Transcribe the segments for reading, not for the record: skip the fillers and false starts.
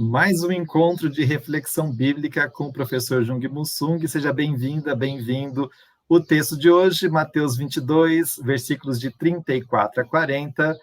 Mais um encontro de reflexão bíblica com o professor Jung Munsung. Seja bem-vinda, bem-vindo. O texto de hoje, Mateus 22, versículos de 34 a 40,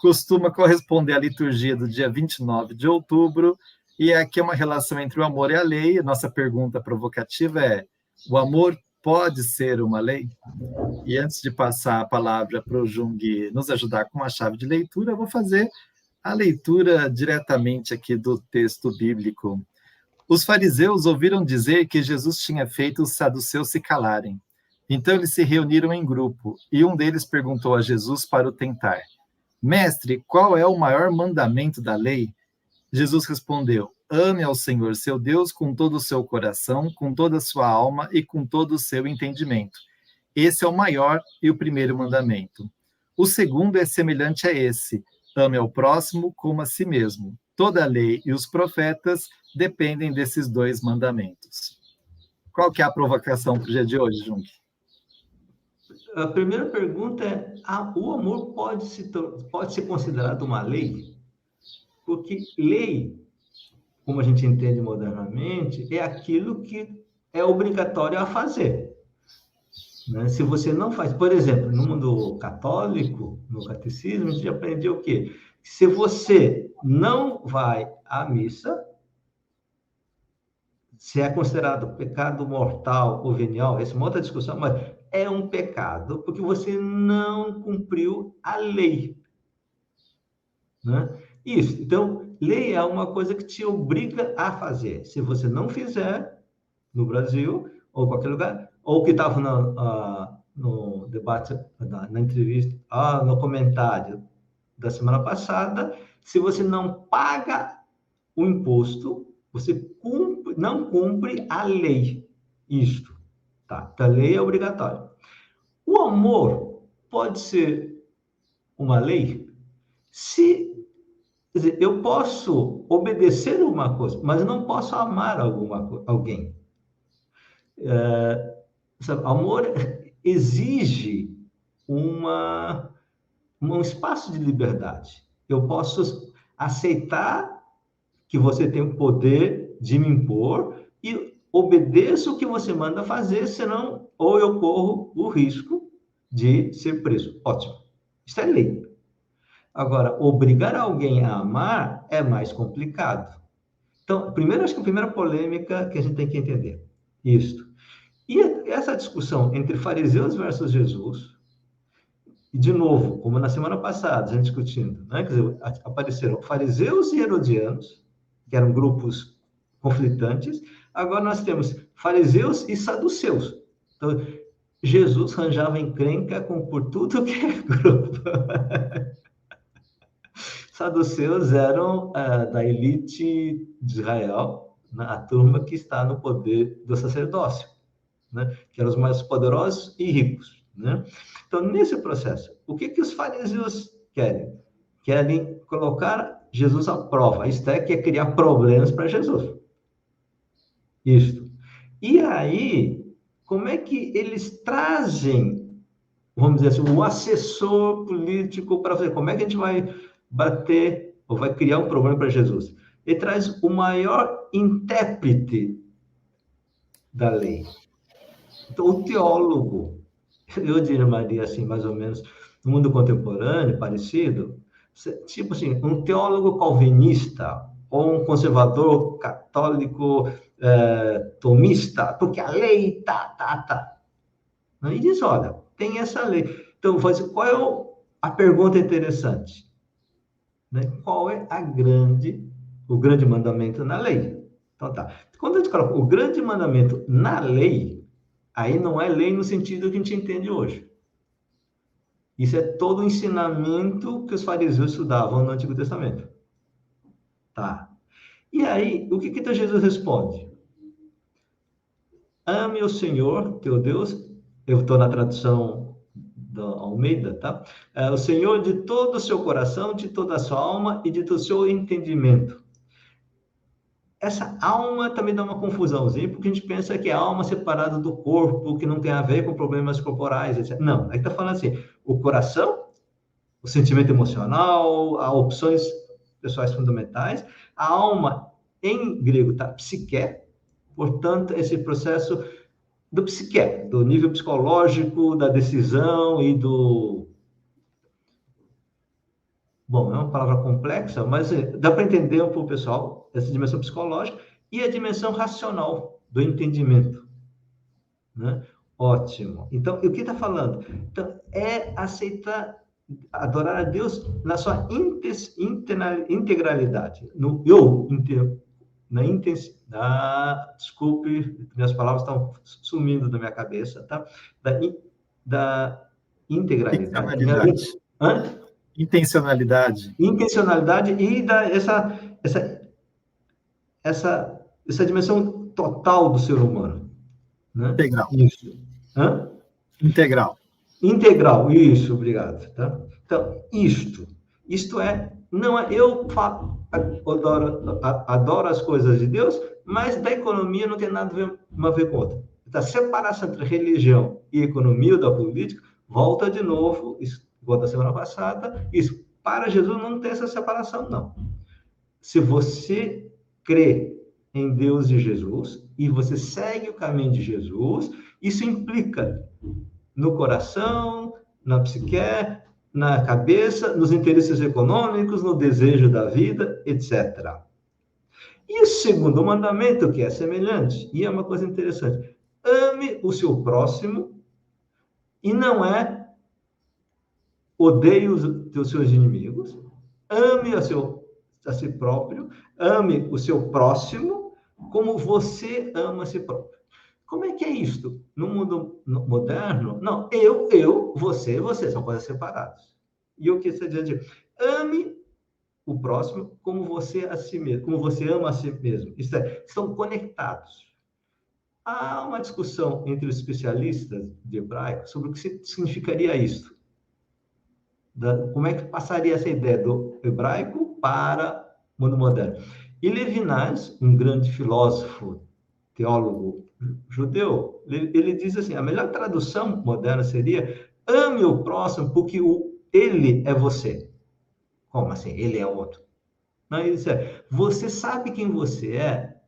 costuma corresponder à liturgia do dia 29 de outubro, e aqui é uma relação entre o amor e a lei. Nossa pergunta provocativa é: o amor pode ser uma lei? E antes de passar a palavra para o Jung nos ajudar com uma chave de leitura, eu vou fazer a leitura diretamente aqui do texto bíblico. Os fariseus ouviram dizer que Jesus tinha feito os saduceus se calarem. Então eles se reuniram em grupo, e um deles perguntou a Jesus para o tentar: Mestre, qual é o maior mandamento da lei? Jesus respondeu: Ame ao Senhor seu Deus com todo o seu coração, com toda a sua alma e com todo o seu entendimento. Esse é o maior e o primeiro mandamento. O segundo é semelhante a esse: ame ao próximo como a si mesmo. Toda a lei e os profetas dependem desses dois mandamentos. Qual que é a provocação para o dia de hoje, Jung? A primeira pergunta é: o amor pode ser considerado uma lei? Porque lei, como a gente entende modernamente, é aquilo que é obrigatório a fazer. Né? Se você não faz, por exemplo, no mundo católico, no catecismo, a gente aprendeu o quê? Se você não vai à missa, se é considerado pecado mortal ou venial, essa é uma outra discussão, mas é um pecado porque você não cumpriu a lei. Né? Isso. Então, lei é uma coisa que te obriga a fazer. Se você não fizer, no Brasil, ou em qualquer lugar, ou que estava no debate, na entrevista, no comentário da semana passada, se você não paga o imposto, você não cumpre a lei. Isto. Tá? A lei é obrigatória. O amor pode ser uma lei? Quer dizer, eu posso obedecer uma coisa, mas eu não posso amar alguém. Amor exige um espaço de liberdade. Eu posso aceitar que você tem o poder de me impor e obedeço o que você manda fazer, senão ou eu corro o risco de ser preso. Ótimo. Isso é lei. Agora, obrigar alguém a amar é mais complicado. Então, primeiro, acho que a primeira polêmica que a gente tem que entender. Isso. E essa discussão entre fariseus versus Jesus, e de novo, como na semana passada, a gente discutindo, né? Quer dizer, apareceram fariseus e herodianos, que eram grupos conflitantes. Agora nós temos fariseus e saduceus. Então, Jesus arranjava encrenca por tudo que é grupo. Saduceus eram da elite de Israel, né? A turma que está no poder do sacerdócio, né? Que eram os mais poderosos e ricos, né? Então, nesse processo, o que os fariseus querem? Querem colocar Jesus à prova, isto é, que é criar problemas para Jesus. Isto. E aí, como é que eles trazem, vamos dizer assim, o assessor político para fazer? Como é que a gente vai bater ou vai criar um problema para Jesus? Ele traz o maior intérprete da lei. Então, o teólogo, eu diria assim, mais ou menos, no mundo contemporâneo, parecido, tipo assim, um teólogo calvinista ou um conservador católico tomista, porque a lei tá. E diz, olha, tem essa lei. Então, qual é a pergunta interessante? Né? Qual é o grande mandamento na lei? Então, tá. Quando a gente coloca o grande mandamento na lei, aí não é lei no sentido que a gente entende hoje. Isso é todo o ensinamento que os fariseus estudavam no Antigo Testamento. Tá. E aí, o que Jesus responde? Ame o Senhor, teu Deus. Eu estou na tradução da Almeida, tá? O Senhor de todo o seu coração, de toda a sua alma e de todo o seu entendimento. Essa alma também dá uma confusãozinha, porque a gente pensa que é a alma separada do corpo, que não tem a ver com problemas corporais, etc. Não, aí está falando assim, o coração, o sentimento emocional, as opções pessoais fundamentais, a alma Em grego está psique, portanto, esse processo do psique, do nível psicológico, da decisão e do... Bom, é uma palavra complexa, mas dá para entender para o pessoal essa dimensão psicológica e a dimensão racional do entendimento, né? Ótimo. Então, o que está falando? Então, é aceitar, adorar a Deus na sua integralidade, no eu, na intensidade. Desculpe, minhas palavras estão sumindo da minha cabeça, tá? Da integralidade. Intencionalidade. Hã? Intencionalidade. Intencionalidade e essa dimensão total do ser humano, né? Integral. Isso. Hã? Integral. Integral, isso, obrigado. Tá? Então, isto é, não é, eu adoro as coisas de Deus, mas da economia não tem nada a ver uma ver com outra. Então, a separação entre religião e economia ou da política volta de novo, isso, igual da semana passada, isso. Para Jesus não tem essa separação, não. Se você crê em Deus e Jesus, e você segue o caminho de Jesus, isso implica no coração, na psique, na cabeça, nos interesses econômicos, no desejo da vida, etc. E o segundo mandamento, que é semelhante, e é uma coisa interessante, ame o seu próximo, e não é odeie os seus inimigos, ame a si próprio, ame o seu próximo, como você ama a si próprio. Como é que é isto? No mundo moderno, não, você, são coisas separadas. E o que está dizendo? Ame o próximo como você a si mesmo, como você ama a si mesmo. Isto é, estão conectados. Há uma discussão entre os especialistas de hebraico sobre o que significaria isto. Como é que passaria essa ideia do hebraico para o mundo moderno? E Levinas, um grande filósofo, teólogo judeu, ele diz assim, a melhor tradução moderna seria ame o próximo porque ele é você. Como assim? Ele é outro. Não, ele diz, você sabe quem você é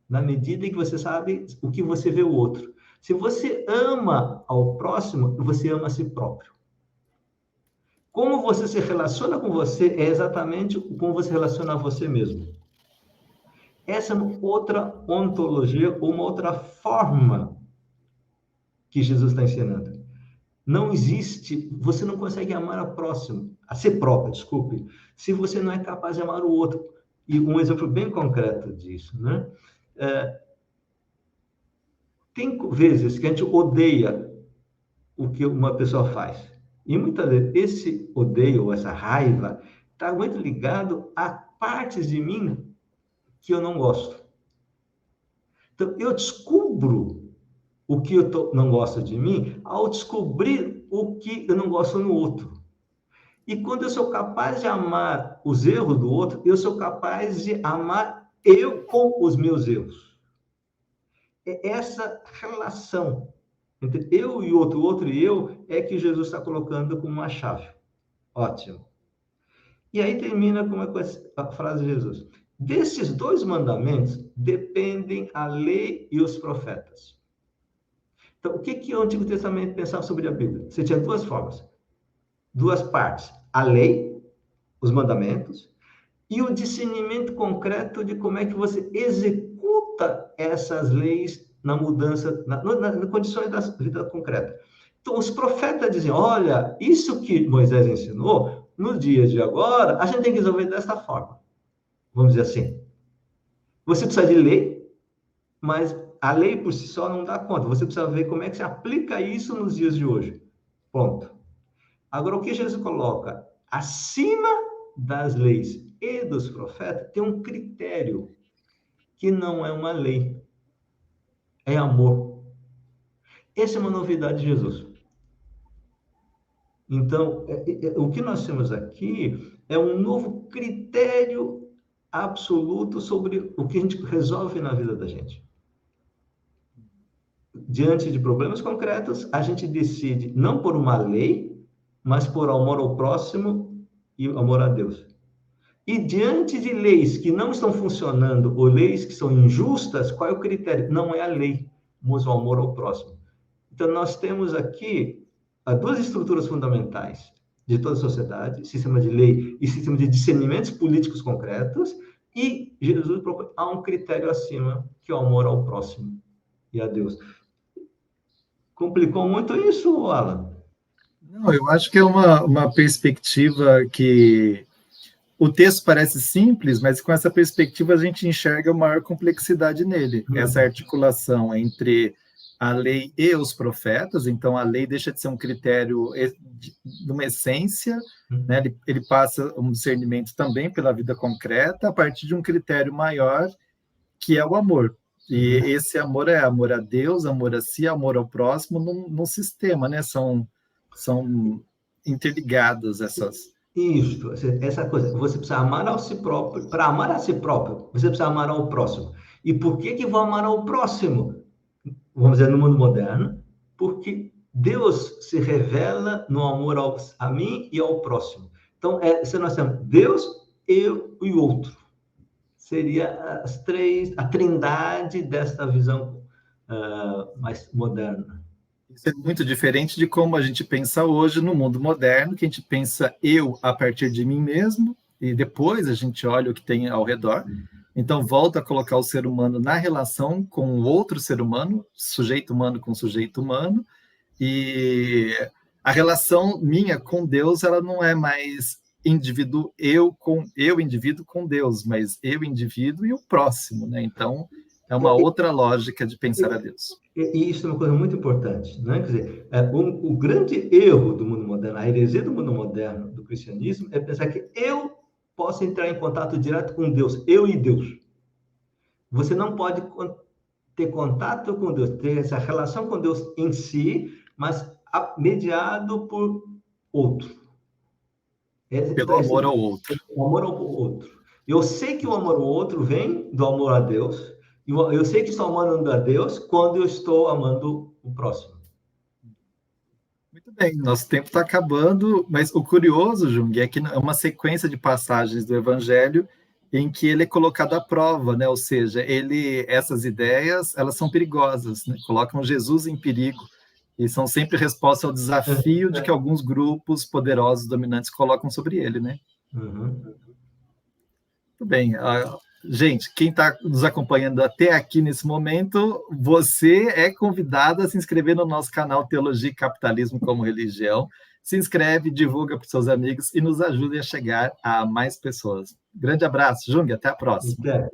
na medida em que você sabe o que você vê o outro. Se você ama ao próximo, você ama a si próprio. Como você se relaciona com você é exatamente como você relaciona a você mesmo. Essa é uma outra ontologia, uma outra forma que Jesus está ensinando. Não existe, você não consegue amar ao próximo, a si próprio, desculpe, se você não é capaz de amar o outro. E um exemplo bem concreto disso, né? Tem vezes que a gente odeia o que uma pessoa faz. E muitas vezes esse odeio, essa raiva, está muito ligado a partes de mim que eu não gosto. Então, eu descubro o que eu não gosto de mim ao descobrir o que eu não gosto no outro. E quando eu sou capaz de amar os erros do outro, eu sou capaz de amar eu com os meus erros. É essa relação entre eu e o outro e eu, é que Jesus está colocando como uma chave. Ótimo. E aí termina com a frase de Jesus. Desses dois mandamentos dependem a lei e os profetas. Então, o que o Antigo Testamento pensava sobre a Bíblia? Você tinha duas formas, duas partes. A lei, os mandamentos, e o discernimento concreto de como é que você executa essas leis na mudança, nas condições da vida concreta. Então, os profetas dizem, olha, isso que Moisés ensinou, nos dias de agora, a gente tem que resolver desta forma. Vamos dizer assim. Você precisa de lei, mas a lei por si só não dá conta. Você precisa ver como é que se aplica isso nos dias de hoje. Ponto. Agora, o que Jesus coloca acima das leis e dos profetas tem um critério que não é uma lei. É amor. Essa é uma novidade de Jesus. Então, o que nós temos aqui é um novo critério absoluto sobre o que a gente resolve na vida da gente. Diante de problemas concretos, a gente decide não por uma lei, mas por amor ao próximo e amor a Deus. E diante de leis que não estão funcionando ou leis que são injustas, qual é o critério? Não é a lei, mas o amor ao próximo. Então, nós temos aqui duas estruturas fundamentais de toda a sociedade, sistema de lei e sistema de discernimentos políticos concretos, e Jesus propõe, há um critério acima, que é o amor ao próximo e a Deus. Complicou muito isso, Alan? Não, eu acho que é uma perspectiva que o texto parece simples, mas com essa perspectiva a gente enxerga maior complexidade nele. Essa articulação entre a lei e os profetas, então a lei deixa de ser um critério de uma essência, né? Ele passa um discernimento também pela vida concreta a partir de um critério maior, que é o amor. E esse amor é amor a Deus, amor a si, amor ao próximo, num sistema, né? São interligadas essas. Isso, essa coisa, você precisa amar a si próprio. Para amar a si próprio, você precisa amar ao próximo. E por que vou amar ao próximo? Vamos dizer, no mundo moderno, porque Deus se revela no amor a mim e ao próximo. Então, se nós temos Deus, eu e o outro. Seria a trindade desta visão mais moderna. Isso é muito diferente de como a gente pensa hoje no mundo moderno, que a gente pensa eu a partir de mim mesmo, e depois a gente olha o que tem ao redor. Então, volta a colocar o ser humano na relação com o outro ser humano, sujeito humano com sujeito humano, e a relação minha com Deus, ela não é mais eu indivíduo com Deus, mas eu indivíduo e o próximo, né? Então, é uma outra lógica de pensar a Deus. E isso é uma coisa muito importante, né? Quer dizer, o grande erro do mundo moderno, a heresia do mundo moderno, do cristianismo, é pensar que eu posso entrar em contato direto com Deus, eu e Deus. Você não pode ter contato com Deus, ter essa relação com Deus em si, mas mediado por outro. Pelo amor ao outro. O amor ao outro. Eu sei que o amor ao outro vem do amor a Deus, e eu sei que estou amando a Deus quando eu estou amando o próximo. Muito bem, nosso tempo está acabando, mas o curioso, Jung, é que é uma sequência de passagens do Evangelho em que ele é colocado à prova, né? Ou seja, essas ideias, elas são perigosas, né? Colocam Jesus em perigo, e são sempre resposta ao desafio de que alguns grupos poderosos, dominantes, colocam sobre ele, né? Uhum. Muito bem. Gente, quem está nos acompanhando até aqui nesse momento, você é convidado a se inscrever no nosso canal Teologia e Capitalismo como Religião. Se inscreve, divulga para os seus amigos e nos ajude a chegar a mais pessoas. Grande abraço, Jung, até a próxima. Até.